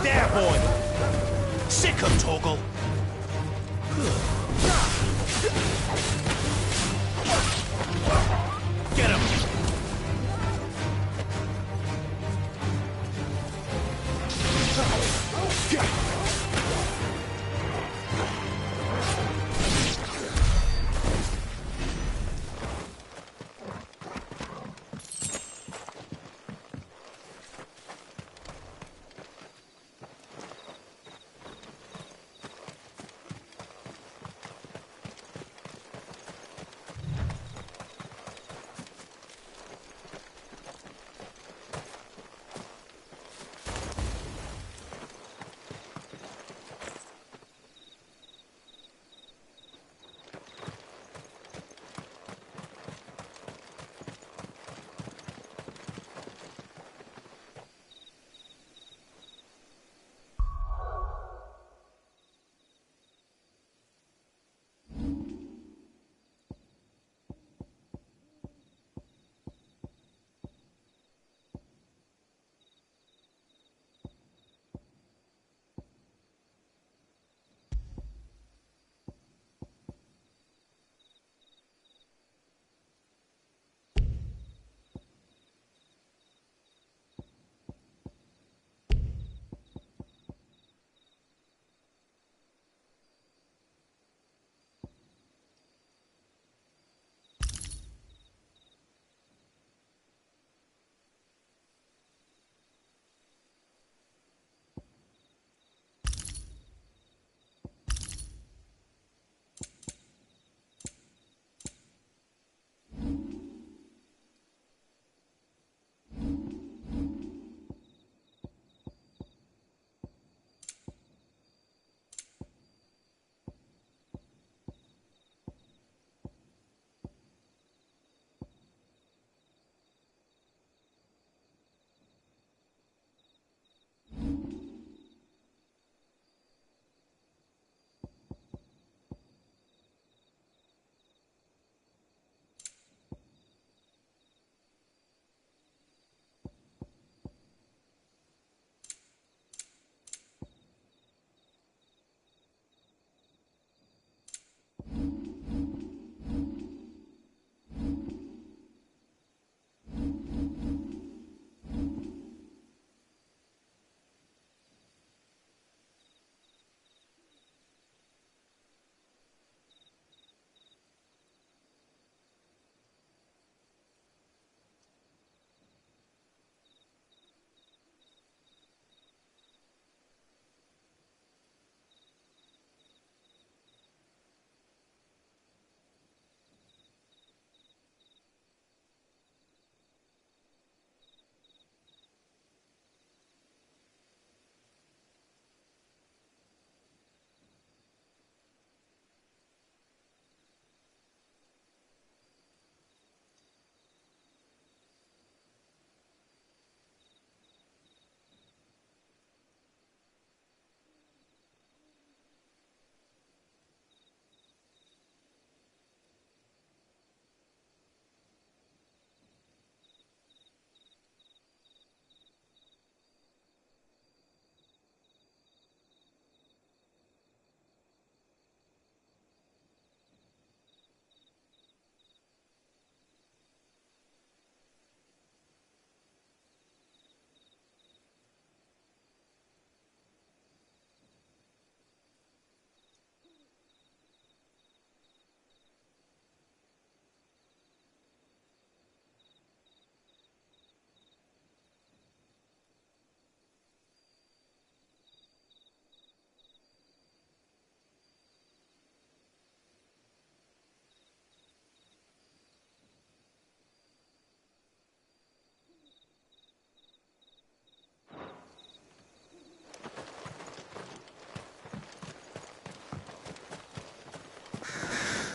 There, boy! Sick him, Torgal! Get him!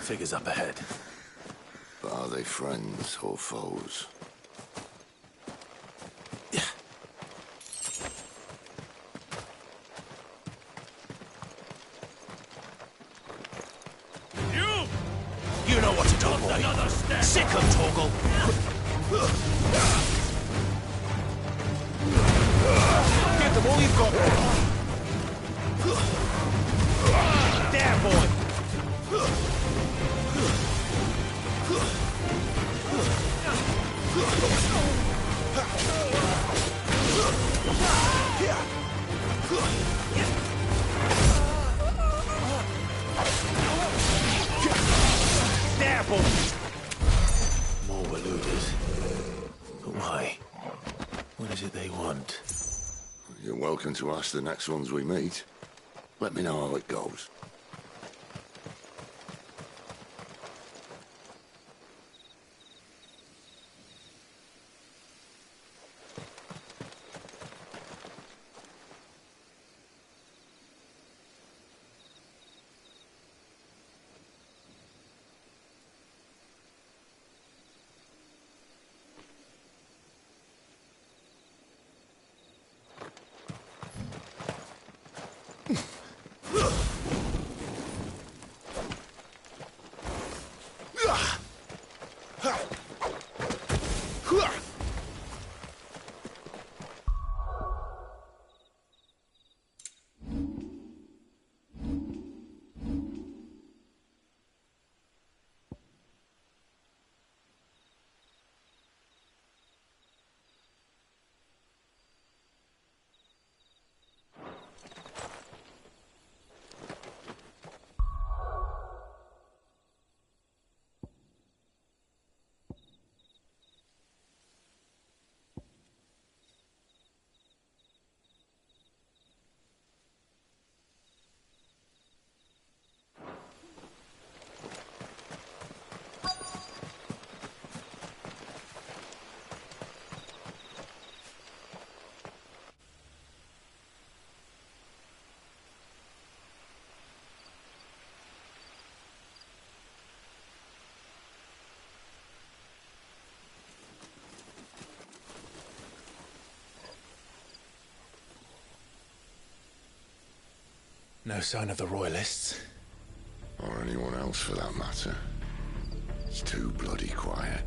Figures up ahead. But are they friends or foes? You know what to do, boy. Sick 'em, Torgal. What is it they want? You're welcome to ask the next ones we meet. Let me know how it goes. No sign of the Royalists. Or anyone else for that matter. It's too bloody quiet.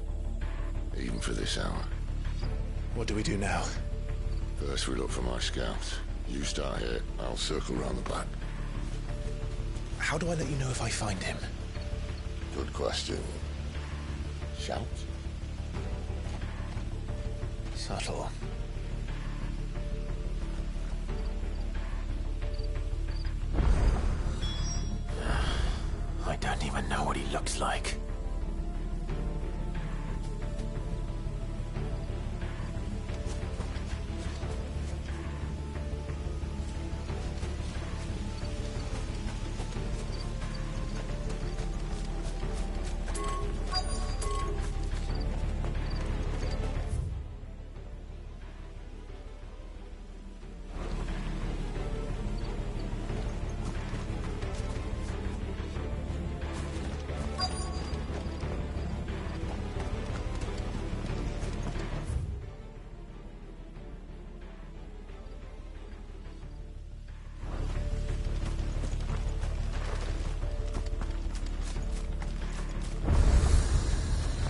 Even for this hour. What do we do now? First we look for my scouts. You start here, I'll circle round the back. How do I let you know if I find him? Good question. Shout? Subtle. I don't even know what he looks like.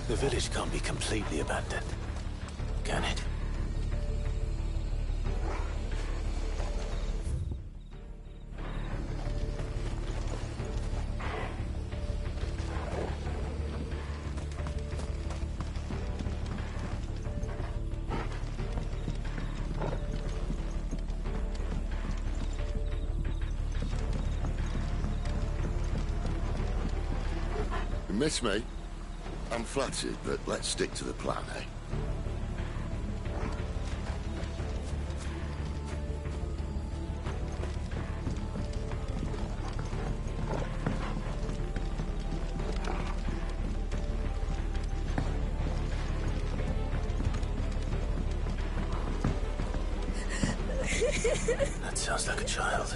The village can't be completely abandoned, can it? You miss me? I'm flattered, but let's stick to the plan, eh? That sounds like a child.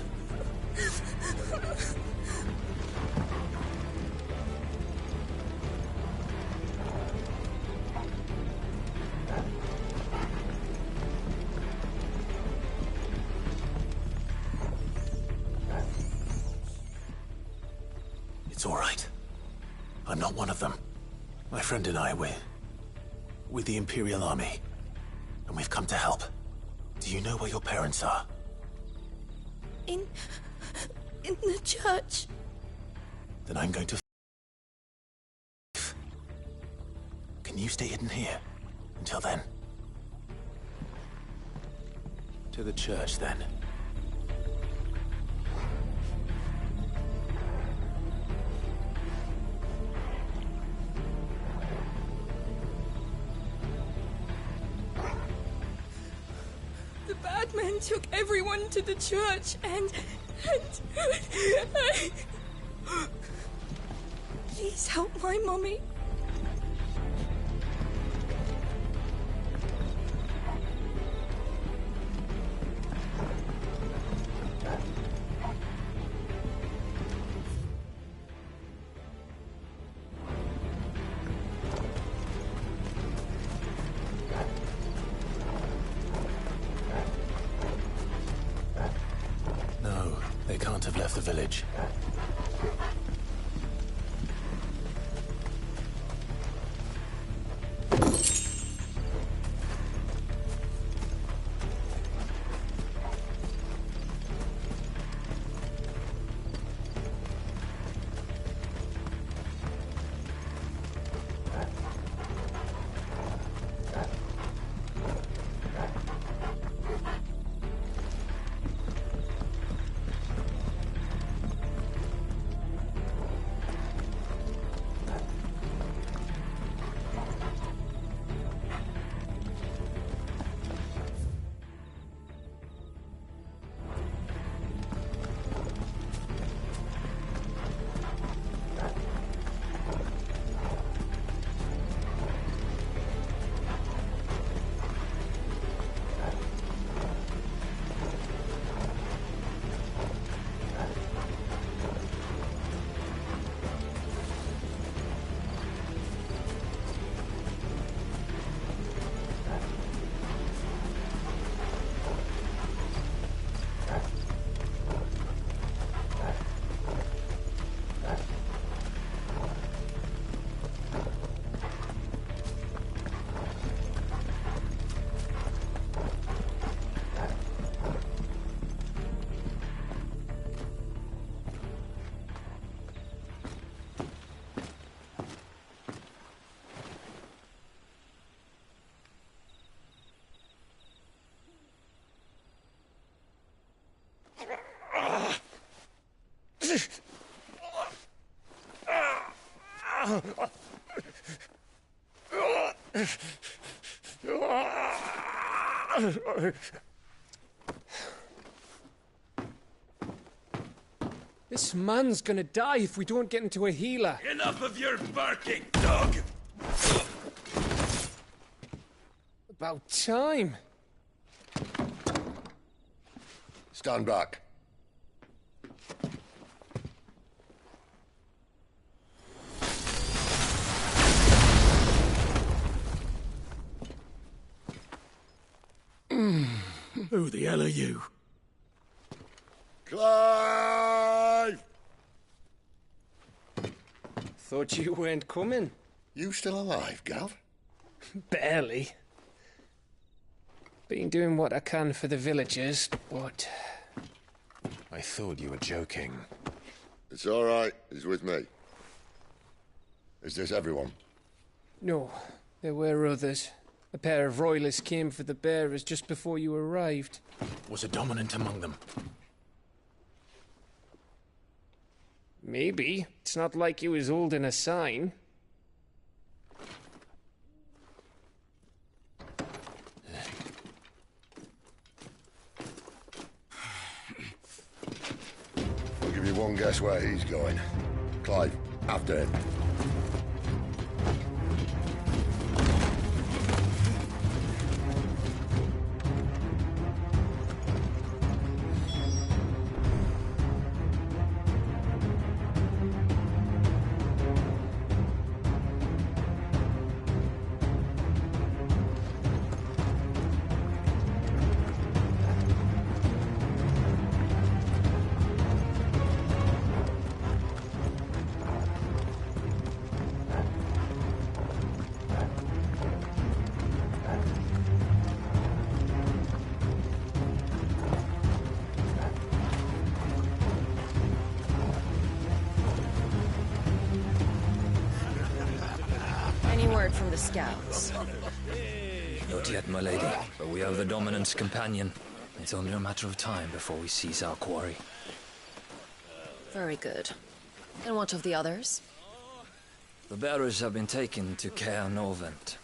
It's all right. I'm not one of them. My friend and I, we're with the Imperial Army, and we've come to help. Do you know where your parents are? In the church. Then I'm going to... Can you stay hidden here until then? To the church, then. bad men took everyone to the church and Please help my mommy. No, they can't have left the village. This man's gonna die if we don't get into a healer. Enough of your barking, dog! About time. Stand back. Who the hell are you? Clive! Thought you weren't coming. You still alive, Gav? Barely. Been doing what I can for the villagers, but... I thought you were joking. It's all right. He's with me. Is this everyone? No, there were others. A pair of royalists came for the bearers just before you arrived. Was a dominant among them? Maybe. It's not like he was holding a sign. I'll give you one guess where he's going. Clive, after him. Any word from the scouts? Not yet, my lady, but we have the Dominant's companion. It's only a matter of time before we seize our quarry. Very good. And what of the others? The bearers have been taken to Caer Novent.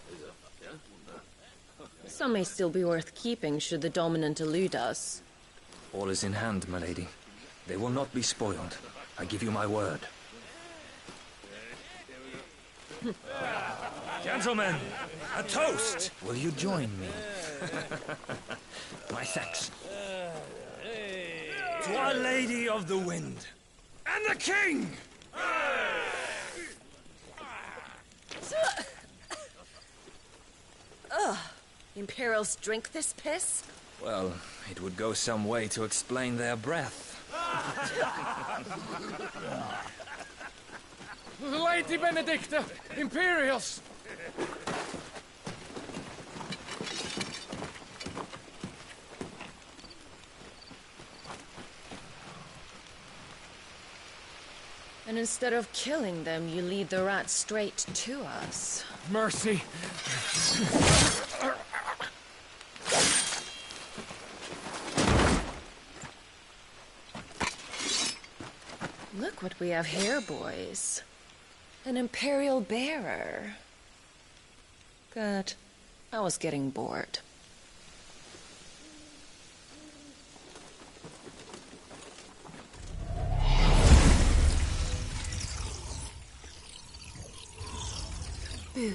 Some may still be worth keeping should the Dominant elude us. All is in hand, my lady. They will not be spoiled. I give you my word. Gentlemen, a toast! Will you join me? My thanks. To Our Lady of the Wind. And the King! Imperials drink this piss? Well, it would go some way to explain their breath. Lady Benedicta! Imperials! And instead of killing them, you lead the rats straight to us. Mercy! Look what we have here, boys. An Imperial bearer. Good. I was getting bored. Boo.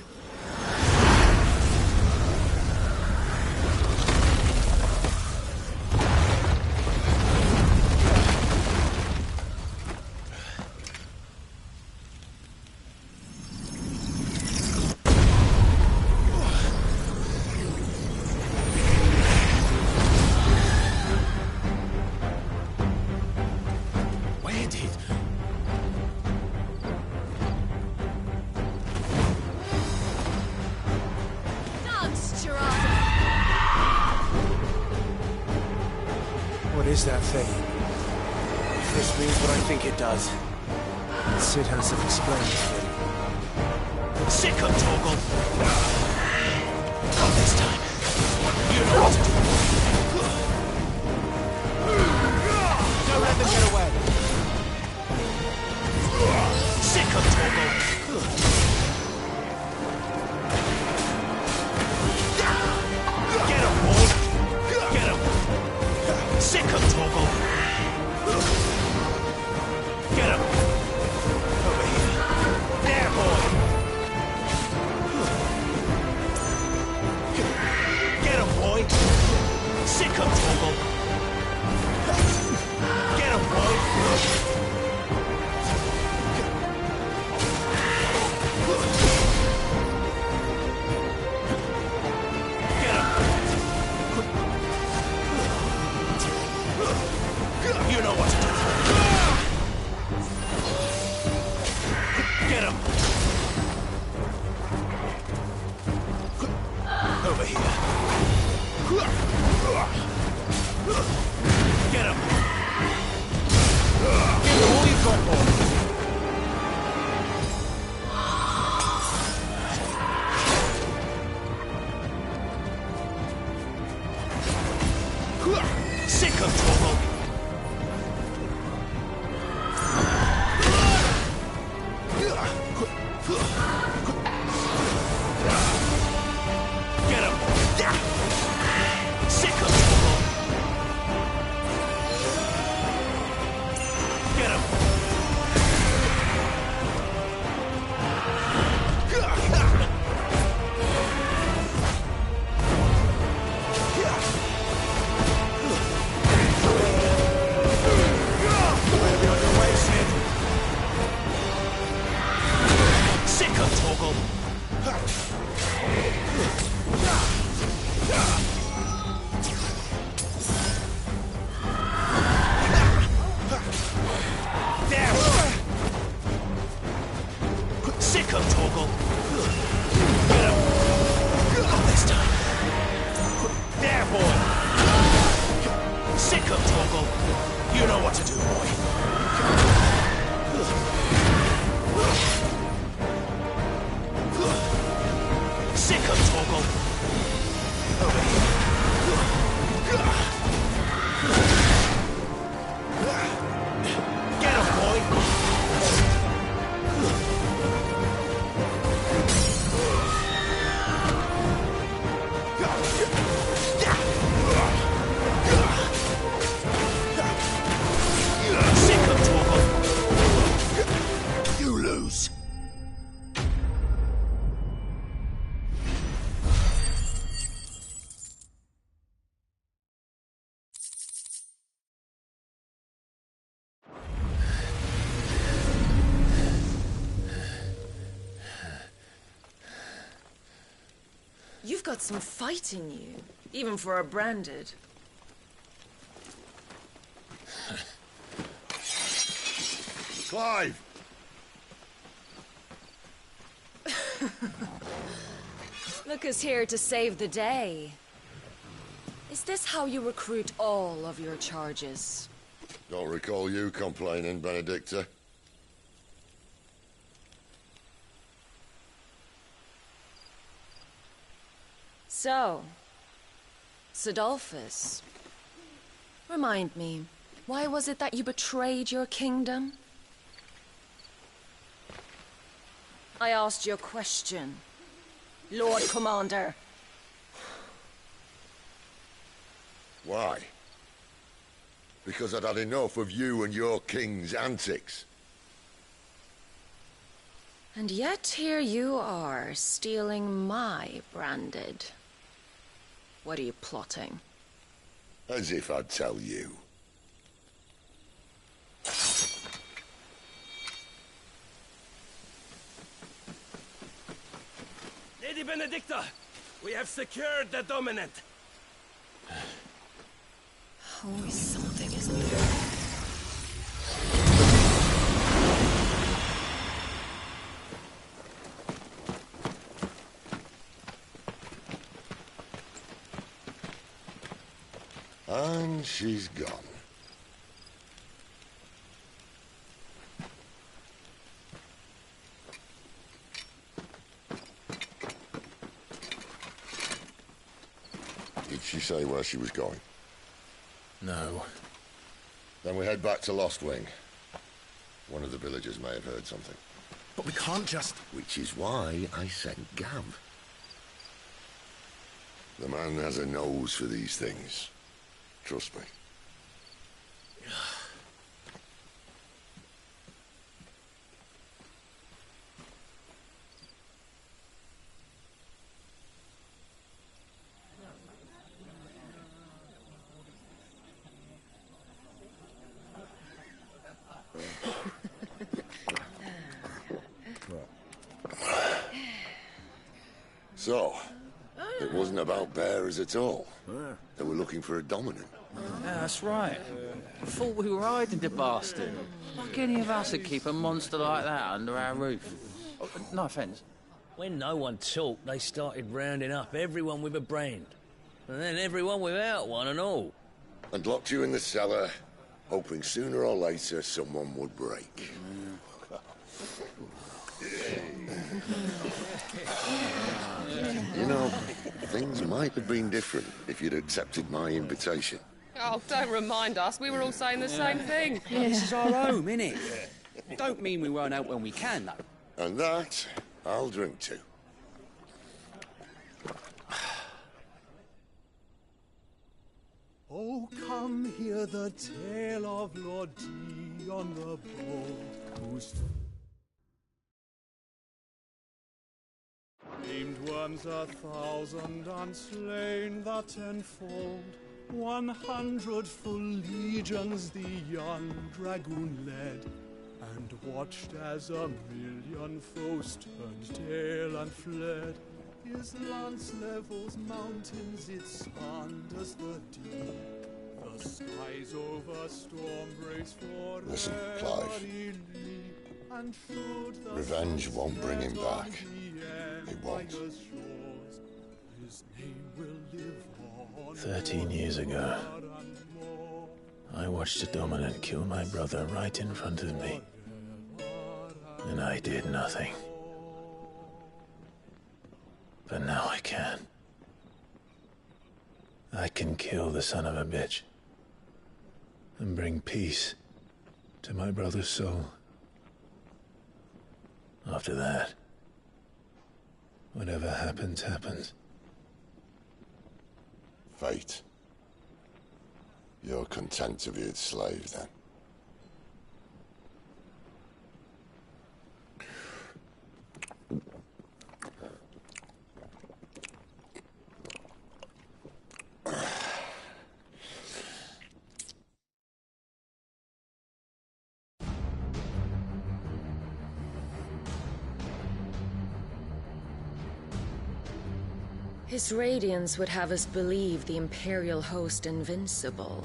Where did... What is that thing? If this means what I think it does. Sid has to explain it to me. Sick of Torgal! Not this time. You know what to do. Don't let them get away. Sick of Torgal! Get him, boy! Get him! Sick of Torgal! Get him! Over here. There, boy! Get him, boy! Sick of Torgal! Get him, boy! You know what to do. Get him. Over here. Get him. Give him all you've got, boy. Sick of Torgal. Get him! Sick of Torgal! Get him! Better be on your way, Sid. Sick of Torgal! There! Sick of Torgal! Get him! Not this time! There, boy! Sick of Torgal! You know what to do, boy! Sick of Torgal! Over here! Get him, boy! got some fight in you, even for a branded. Clive! Look who's here to save the day. Is this how you recruit all of your charges? Don't recall you complaining, Benedicta. So, Cidolfus, remind me, why was it that you betrayed your kingdom? I asked you a question, Lord Commander. Why? Because I'd had enough of you and your king's antics. And yet here you are, stealing my branded. What are you plotting? As if I'd tell you. Lady Benedicta, we have secured the Dominant. Always something, isn't there? And she's gone. Did she say where she was going? No. Then we head back to Lost Wing. One of the villagers may have heard something. But we can't just... Which is why I sent Gav. The man has a nose for these things. Trust me. So, it wasn't about bearers at all. They were looking for a dominant. Yeah, that's right. I thought we were hiding the bastard. Like any of us would keep a monster like that under our roof. Oh, no offence. When no one talked, they started rounding up everyone with a brand. And then everyone without one and all. And locked you in the cellar, hoping sooner or later someone would break. You know, things might have been different if you'd accepted my invitation. Oh, don't remind us. We were all saying the same thing. This is our home, innit? Don't mean we won't out when we can, though. And that, I'll drink to. Oh, come hear the tale of Lord Dion the Bold, whose named worms 1,000 and slain the tenfold. 100 full legions the young dragoon led, and watched as 1,000,000 foes turned tail and fled. His lance levels mountains, it sanders the deep. The skies over storm breaks for Listen, Clive. and should the Revenge won't bring him back. It won't. His name will live on 13 years ago, I watched a dominant kill my brother right in front of me. And I did nothing. But now I can. I can kill the son of a bitch. And bring peace to my brother's soul. After that, whatever happens, happens. Fate. You're content to be its slave, then? His radiance would have us believe the Imperial host invincible.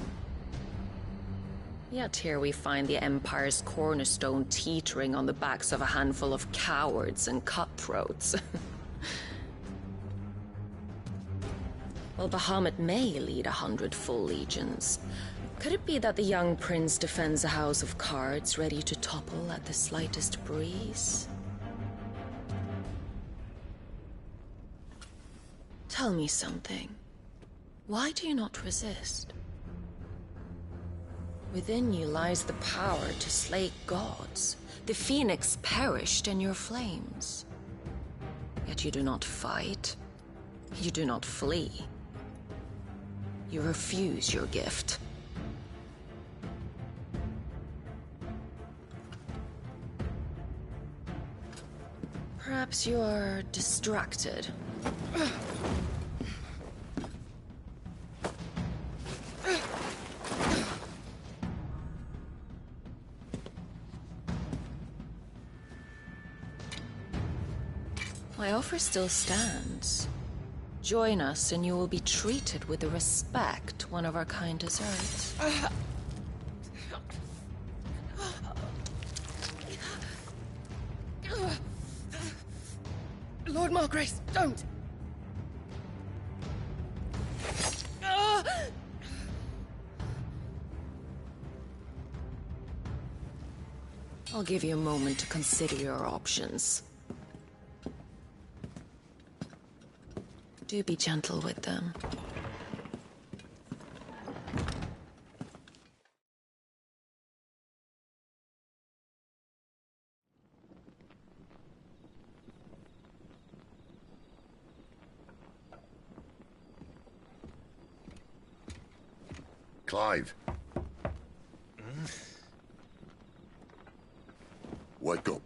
Yet here we find the Empire's cornerstone teetering on the backs of a handful of cowards and cutthroats. Well, Bahamut may lead 100 full legions. Could it be that the young prince defends a house of cards ready to topple at the slightest breeze? Tell me something. Why do you not resist? Within you lies the power to slay gods. The Phoenix perished in your flames. Yet you do not fight. You do not flee. You refuse your gift. Perhaps you are distracted. My offer still stands. Join us and you will be treated with the respect one of our kind deserves. Lord Margrace, don't! I'll give you a moment to consider your options. Do be gentle with them. Clive. Wake up.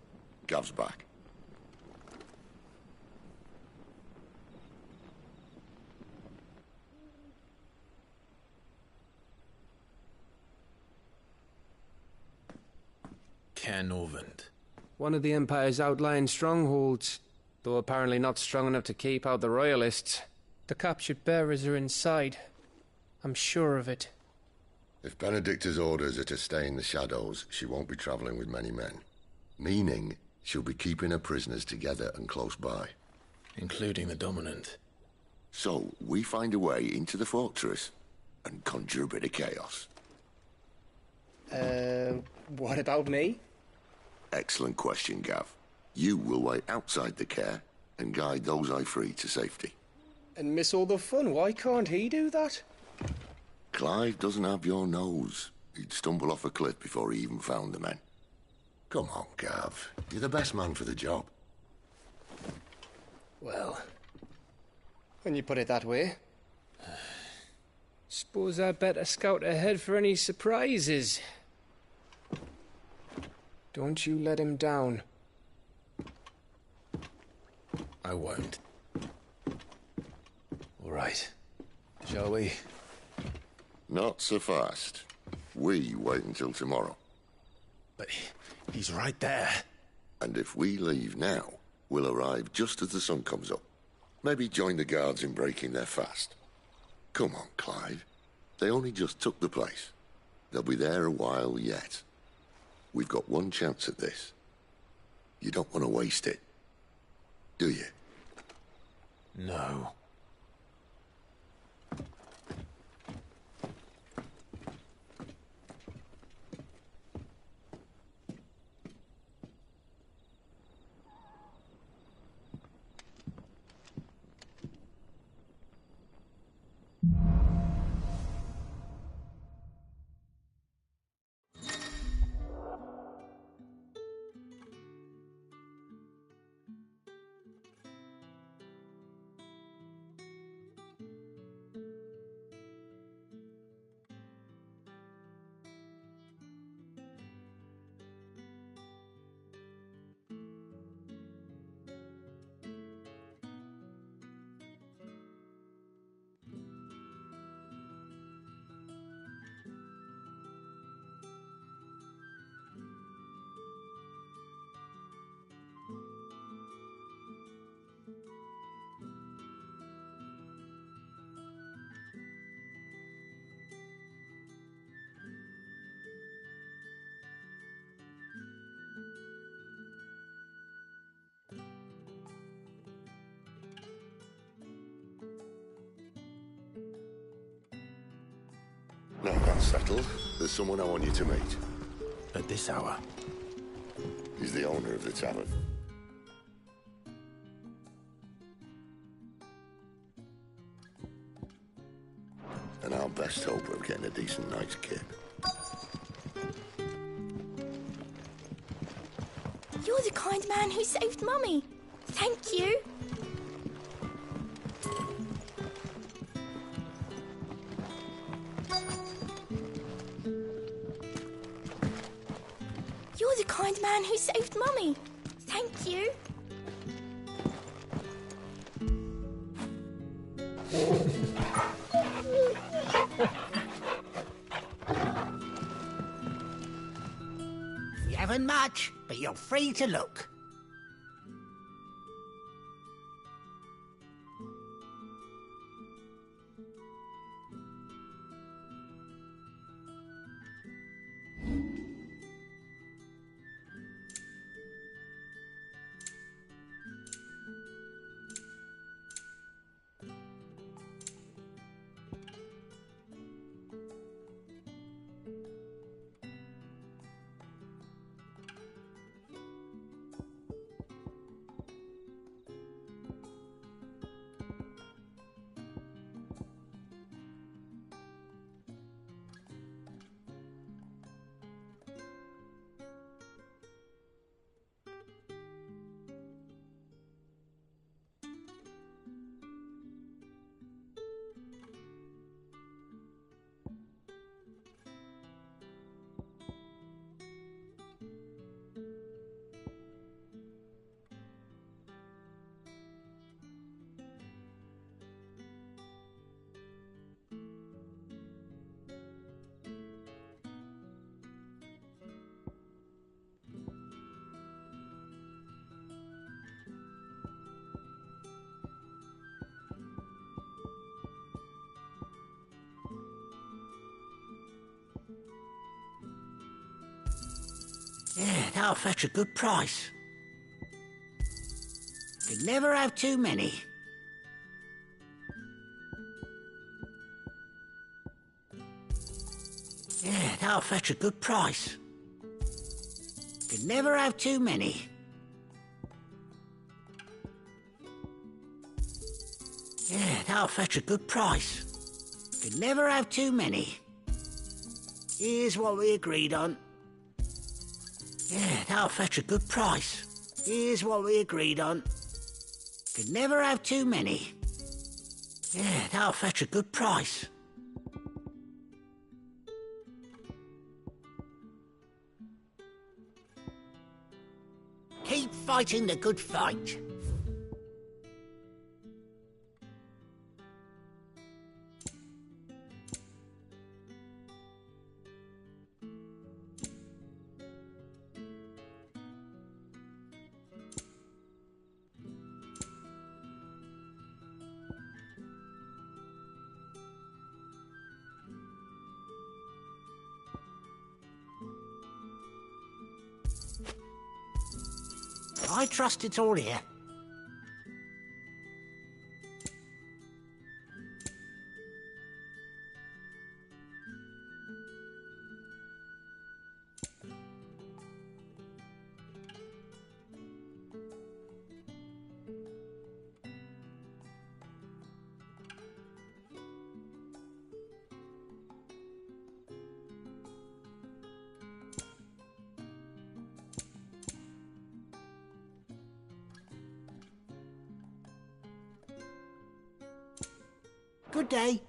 Gav's back. Caernarvon. One of the Empire's outlying strongholds, though apparently not strong enough to keep out the Royalists. The captured bearers are inside. I'm sure of it. If Benedicta's orders are to stay in the shadows, she won't be travelling with many men. Meaning, she'll be keeping her prisoners together and close by. Including the Dominant. So, we find a way into the fortress and conjure a bit of chaos. What about me? Excellent question, Gav. You will wait outside the care and guide those I free to safety. And miss all the fun. Why can't he do that? Clive doesn't have your nose. He'd stumble off a cliff before he even found the men. Come on, Gav. You're the best man for the job. Well, when you put it that way. Suppose I'd better scout ahead for any surprises. Don't you let him down. I won't. All right. Shall we? Not so fast. We wait until tomorrow. But he's right there. And if we leave now, we'll arrive just as the sun comes up. Maybe join the guards in breaking their fast. Come on, Clive. They only just took the place. They'll be there a while yet. We've got one chance at this. You don't want to waste it, do you? No. Now that's settled, there's someone I want you to meet. At this hour? He's the owner of the tavern. And our best hope of getting a decent night's kip. You're the kind man who saved Mummy. Thank you. You're the kind man who saved Mummy. Thank you. You haven't much, but you're free to look. Yeah, that'll fetch a good price. Could never have too many. Yeah, that'll fetch a good price. Could never have too many. Yeah, that'll fetch a good price. Could never have too many. Here's what we agreed on. Yeah, that'll fetch a good price. Here's what we agreed on. Could never have too many. Yeah, that'll fetch a good price. Keep fighting the good fight. I trust it's all here. Good day.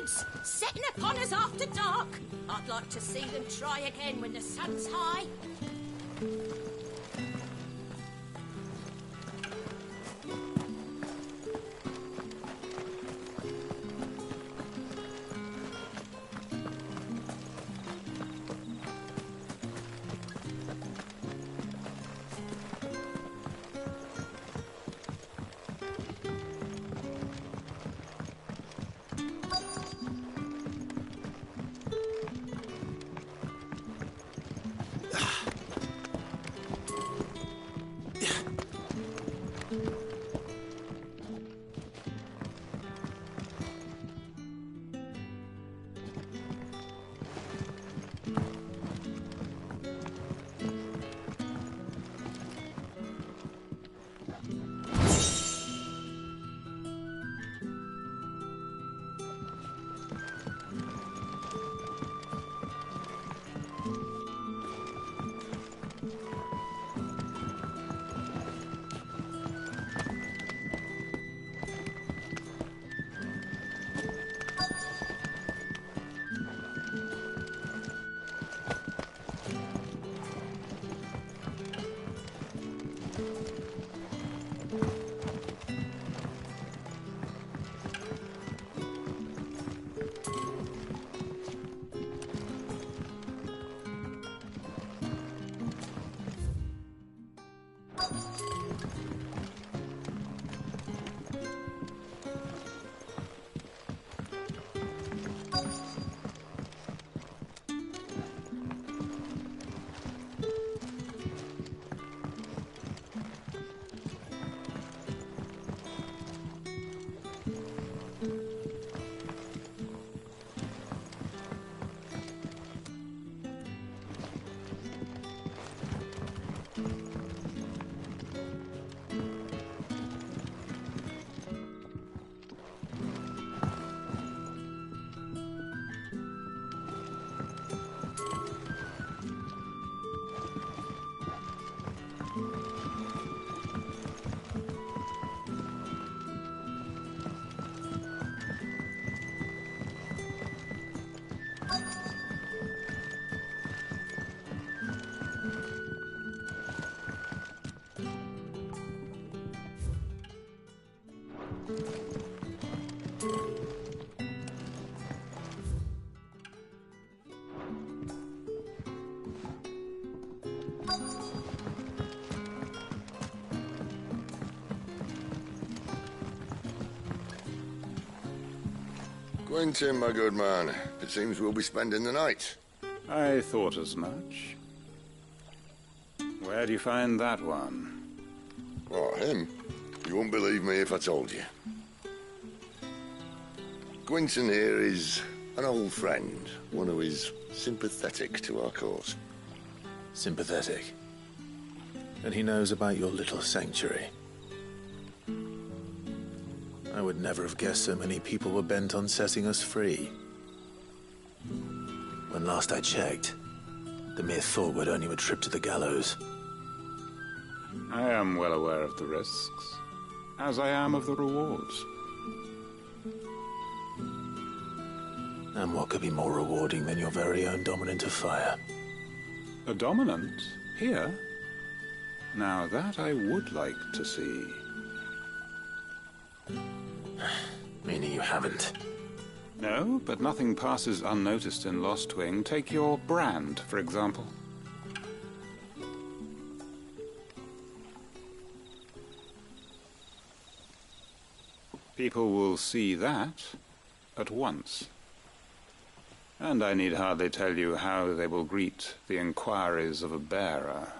Giants, setting upon us after dark. I'd like to see them try again when the sun's high. Quentin, my good man. It seems we'll be spending the night. I thought as much. Where do you find that one? What, him? You wouldn't believe me if I told you. Quentin here is an old friend, one who is sympathetic to our cause. Sympathetic? And he knows about your little sanctuary. I would never have guessed so many people were bent on setting us free. When last I checked, the mere thought would earn you a trip to the gallows. I am well aware of the risks, as I am of the rewards. And what could be more rewarding than your very own dominant of fire? A dominant? Here? Now that I would like to see. Meaning you haven't? No, but nothing passes unnoticed in Lostwing. Take your brand, for example. People will see that at once. And I need hardly tell you how they will greet the inquiries of a bearer.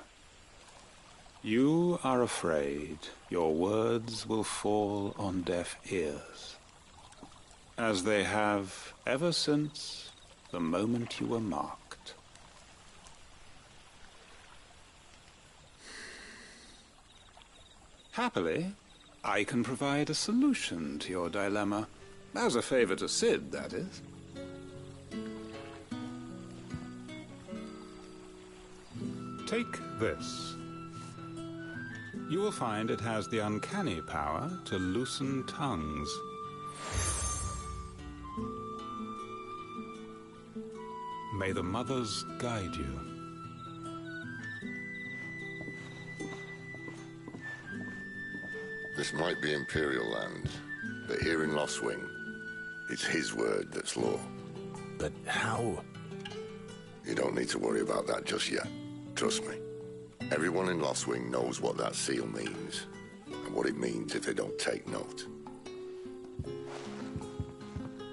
You are afraid your words will fall on deaf ears, as they have ever since the moment you were marked. Happily, I can provide a solution to your dilemma. As a favor to Cid, that is. Take this. You will find it has the uncanny power to loosen tongues. May the mothers guide you. This might be Imperial land, but here in Lostwing, it's his word that's law. But how? You don't need to worry about that just yet. Trust me. Everyone in Lostwing knows what that seal means, and what it means if they don't take note.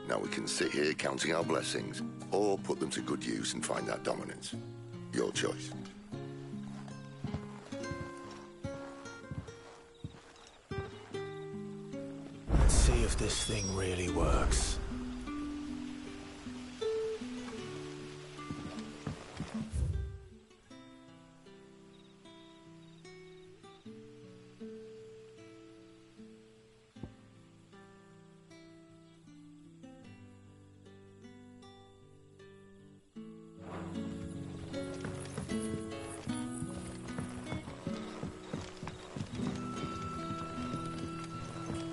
Now we can sit here counting our blessings, or put them to good use and find that dominance. Your choice. Let's see if this thing really works.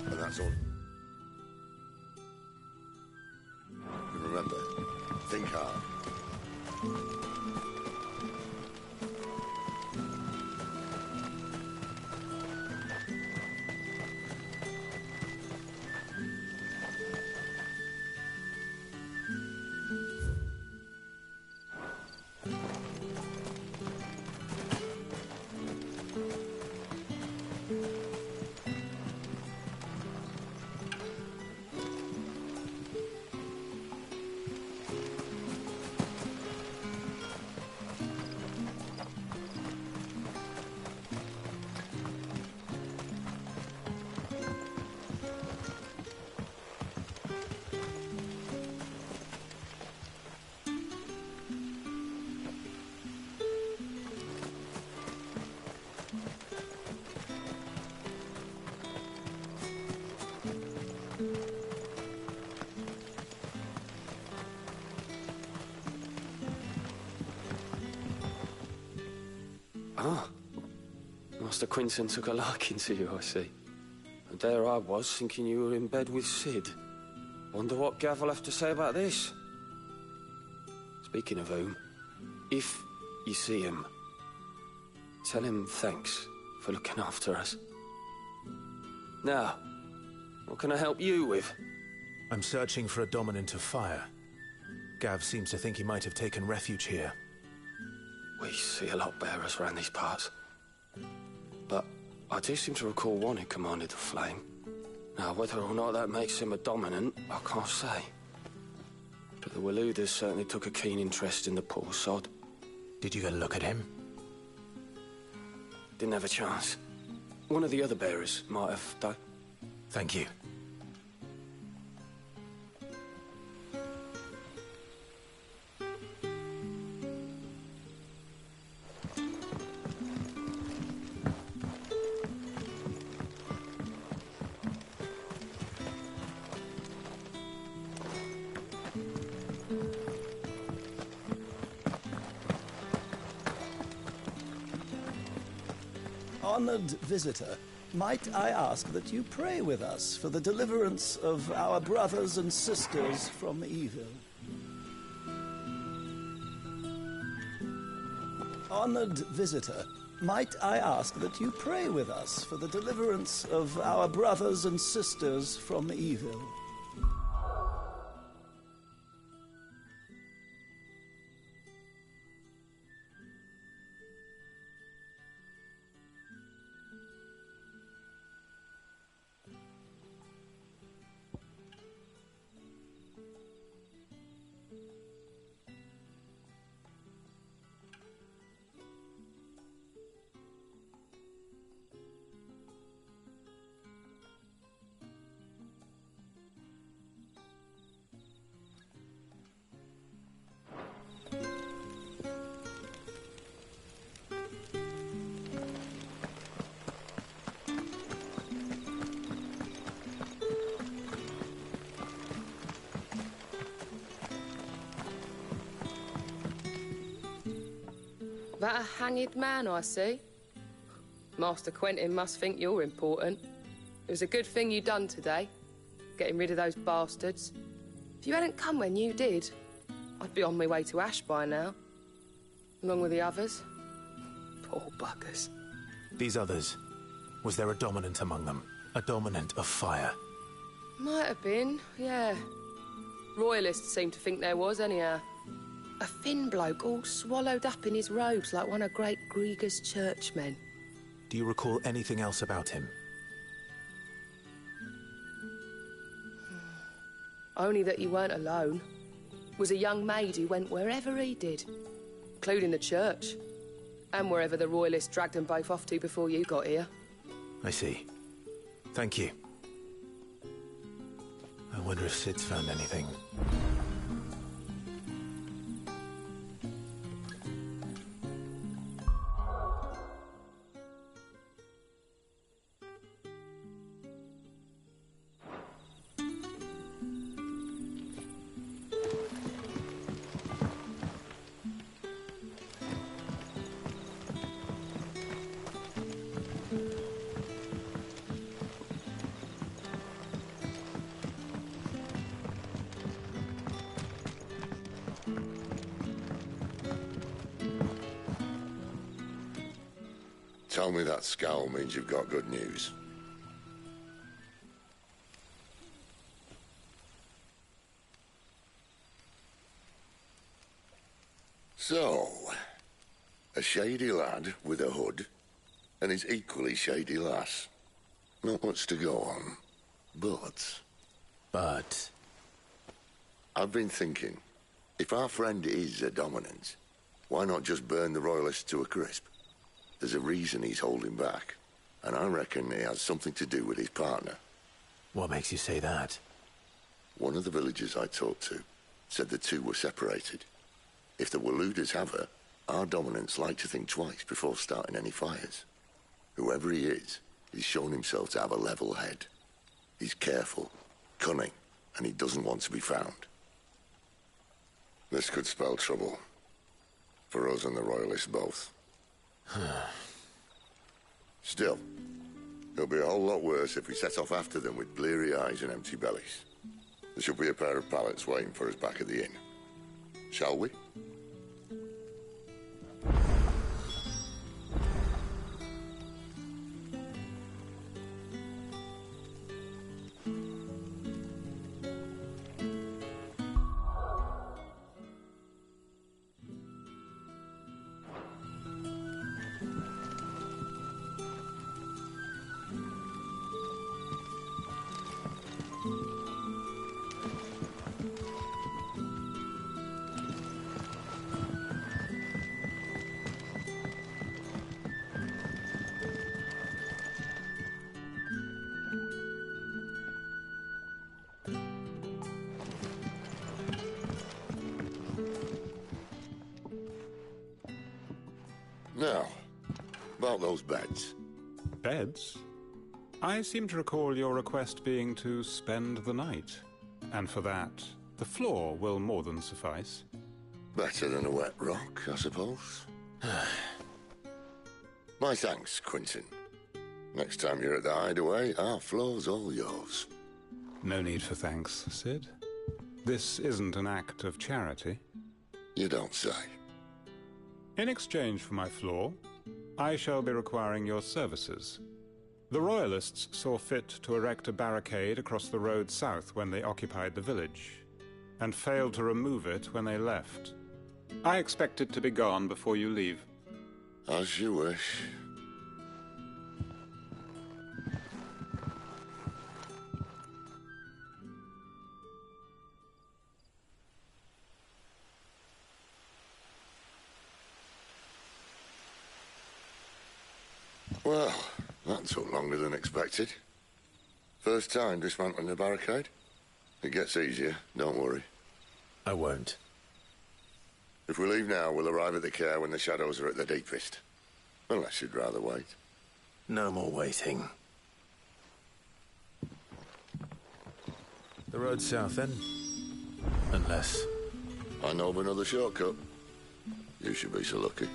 And that's all. And remember, think hard. Ah, Master Quinton took a liking to you, I see. And there I was, thinking you were in bed with Sid. Wonder what Gav will have to say about this. Speaking of whom, if you see him, tell him thanks for looking after us. Now, what can I help you with? I'm searching for a dominant of fire. Gav seems to think he might have taken refuge here. We see a lot bearers around these parts. But I do seem to recall one who commanded the flame. Now, whether or not that makes him a dominant, I can't say. But the Waluders certainly took a keen interest in the poor sod. Did you get a look at him? Didn't have a chance. One of the other bearers might have, though. Thank you. Honored visitor, might I ask that you pray with us for the deliverance of our brothers and sisters from evil? Honored visitor, might I ask that you pray with us for the deliverance of our brothers and sisters from evil? That a hanged man I see? Master Quentin must think you're important. It was a good thing you done today, getting rid of those bastards. If you hadn't come when you did, I'd be on my way to Ash by now. Along with the others. Poor buggers. These others, was there a dominant among them? A dominant of fire? Might have been, yeah. Royalists seem to think there was, anyhow. A thin bloke all swallowed up in his robes like one of Great Grieger's churchmen. Do you recall anything else about him? Only that he weren't alone. Was a young maid who went wherever he did, including the church, and wherever the Royalists dragged them both off to before you got here. I see. Thank you. I wonder if Sid's found anything. Tell me that scowl means you've got good news. So, a shady lad with a hood, and his equally shady lass. Not much to go on, but... I've been thinking, if our friend is a dominant, why not just burn the Royalists to a crisp? There's a reason he's holding back, and I reckon he has something to do with his partner. What makes you say that? One of the villagers I talked to said the two were separated. If the Waluders have her, our dominants like to think twice before starting any fires. Whoever he is, he's shown himself to have a level head. He's careful, cunning, and he doesn't want to be found. This could spell trouble. For us and the Royalists both. Still, it'll be a whole lot worse if we set off after them with bleary eyes and empty bellies. There should be a pair of pallets waiting for us back at the inn. Shall we? Now, about those beds. Beds? I seem to recall your request being to spend the night. And for that, the floor will more than suffice. Better than a wet rock, I suppose. My thanks, Quinton. Next time you're at the Hideaway, our floor's all yours. No need for thanks, Sid. This isn't an act of charity. You don't say. In exchange for my floor, I shall be requiring your services. The Royalists saw fit to erect a barricade across the road south when they occupied the village, and failed to remove it when they left. I expect it to be gone before you leave. As you wish. Well, that took longer than expected. First time dismantling the barricade? It gets easier, don't worry. I won't. If we leave now, we'll arrive at the care when the shadows are at their deepest. Unless you'd rather wait. No more waiting. The road south, then? Unless... I know of another shortcut. You should be so lucky.